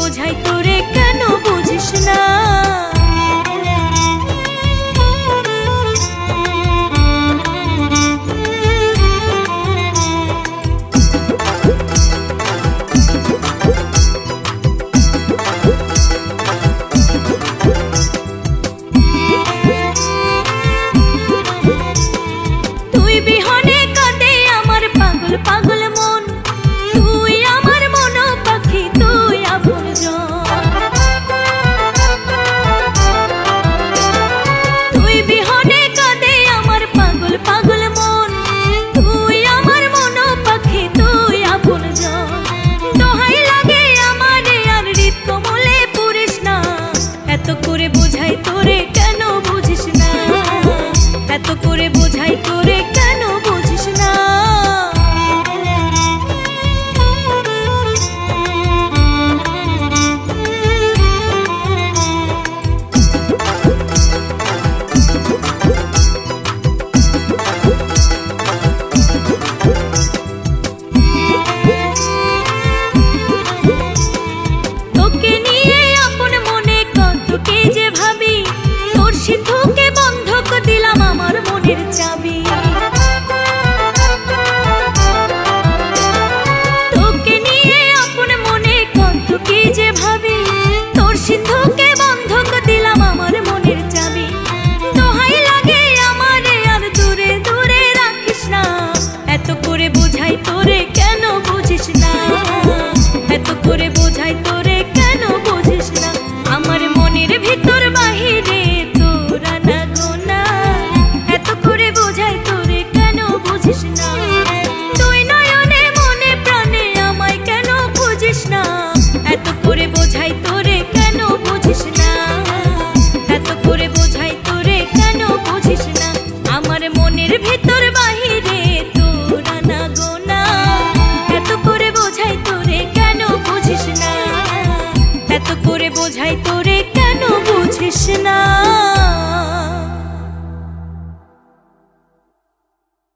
বোঝাই তোরে কেন বুঝিস না। তুই বিহনে কাঁদে আমার পাগল পাগল মন, তুই আমার মন পাখি তুই আপনজন। তুই বিহনে কাঁদে আমার পাগল পাগল মন, তুই আমার মন পাখি তুই আপনজন। দোহাই লাগে আমারে আর হৃদ কোমলে পুরিস না, এত করে বোঝাই তোরে কেন বুঝিস না, এত করে বোঝাই তোরে কেন বুঝিস না। তোকে নিয়ে আপন মনে কত কি যে ভাবি, তোর সিন্ধুকে বন্ধক দিলাম আমার মনের চাবি। তোকে নিয়ে আপন মনে কত কি যে ভাবি, তোর সিন্ধুকে বন্ধক দিলাম আমার মনের চাবি। দোহাই লাগে আমারে আর দূরে দূরে রাখিস না, এত করে বোঝাই তোরে কেন বুঝিস না, এত করে বোঝাই তোরে কেন বুঝিস না। আমার মনের ভিতর বাহিরে তোরা না গোনা, এত করে বোঝাই তোরে কেন বুঝিস না। তুই নয়নে মনে প্রাণে আমায় কেন খুঁজিস না, এত করে বোঝাই তোরে কেন বুঝিস না, এত করে বোঝাই তোরে কেন বুঝিস না। আমার মনের ভিতর বাহিরে